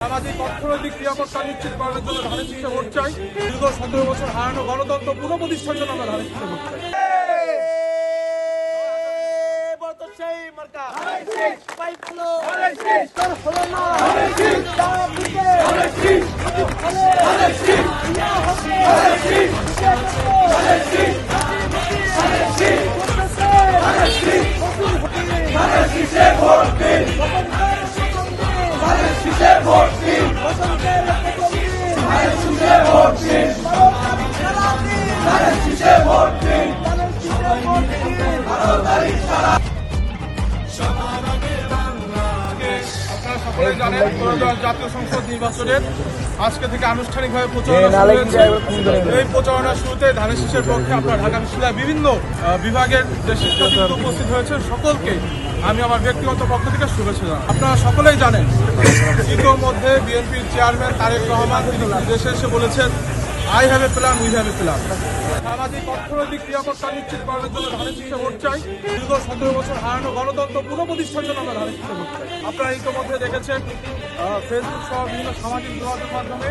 সামাজিক অর্থনৈতিক নিরাপত্তা নিশ্চিত করার জন্য ধানের শীষে ভোট চাই। দীর্ঘ 17 বছর হারানো গণতন্ত্র পুনঃপ্রতিষ্ঠার জন্য আমরা ধানের শীষে ভোট চাই। সকলে জানেন জাতীয় সংসদ নির্বাচনের আজকে থেকে আনুষ্ঠানিকভাবে প্রচারণা শুরু হয়েছে। এই প্রচারণা শুরুতে ধানের শীষের পক্ষে আপনার ঢাকা বিশ্ববিদ্যালয়ের বিভিন্ন বিভাগের যে শিক্ষার্থীরা উপস্থিত হয়েছে সকলকে আমি আমার ব্যক্তিগত পক্ষ থেকে শুভেচ্ছা জানাই। আপনারা সকলেই জানেন ইতিমধ্যে বিএনপির চেয়ারম্যান তারেক রহমান তিনি দেশে এসে বলেছেন I have a plan, we have a plan. সামাজিক অর্থনৈতিক নিরাপত্তা নিশ্চিত করার জন্য ধানের শীষে ভোট চাই। দীর্ঘ 17 বছর হারানো গণতন্ত্র পুনঃপ্রতিষ্ঠার জন্য আমরা ধানের শীষে ভোট চাই। আপনারা ইতিমধ্যে দেখেছেন ফেসবুক সহ বিভিন্ন সামাজিক যোগাযোগ মাধ্যমে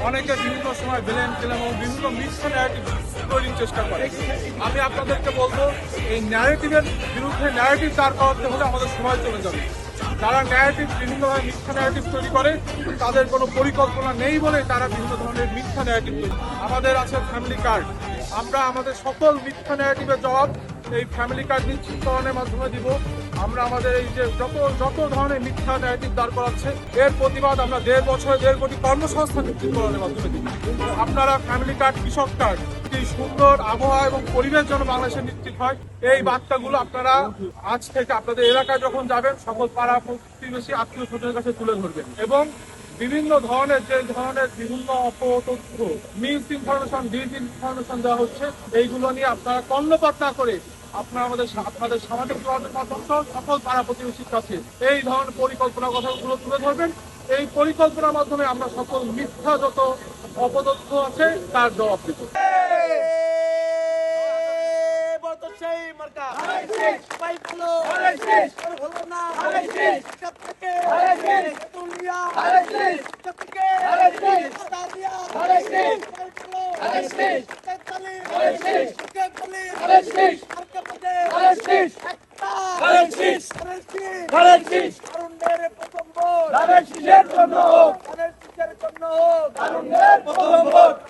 অনেকে বিভিন্ন সময় ব্লেম টেলেম এবং বিভিন্ন মিথ্যা ন্যারেটিভ তৈরির চেষ্টা করে। আমি আপনাদেরকে বলবো এই ন্যারেটিভের বিরুদ্ধে ন্যারেটিভ দাঁড় করাতে হলে আমাদের সময় চলে যাবে। যারা ন্যারেটিভ বিভিন্নভাবে মিথ্যা ন্যারেটিভ তৈরি করে তাদের কোনো পরিকল্পনা নেই বলে তারা বিভিন্ন ধরনের মিথ্যা ন্যারেটিভ তৈরি। আমাদের আছে ফ্যামিলি কার্ড, আমরা আমাদের সকল মিথ্যা ন্যারেটিভের জবাব এই ফ্যামিলি কার্ড নিশ্চিতকরণের মাধ্যমে দিব। আমরা আমাদের এই যে যত ধরনের মিথ্যা ন্যারেটিভ দাঁড় করাচ্ছে এর প্রতিবাদ আমরা 1.5 বছরে 1.5 কোটি কর্মসংস্থান নিশ্চিতকরণের মাধ্যমে দিব। আপনারা ফ্যামিলি কার্ড, কৃষক কার্ড, সুন্দর আবহাওয়া এবং পরিবেশ যেন বাংলাদেশে নিশ্চিত হয় এই বার্তাগুলো আপনারা আজ থেকে আপনাদের এলাকায় যখন যাবেন সকল পাড়া প্রতিবেশী আত্মীয় স্বজনের কাছে তুলে ধরবেন এবং বিভিন্ন ধরনের যে ধরনের বিভিন্ন অপতথ্য মিস ইনফরমেশন, ডিস ইনফরমেশন দেওয়া হচ্ছে এইগুলো নিয়ে আপনারা কর্ণপাত না করে আপনারা আপনাদের সামাজিক যোগাযোগ মাধ্যম সহ সকল পাড়া প্রতিবেশীর কাছে এই ধরনের পরিকল্পনার কথাগুলো তুলে ধরবেন। এই পরিকল্পনার মাধ্যমে আমরা সকল মিথ্যা যত অপতথ্য আছে তার জবাব দেব। প্রথম ভোট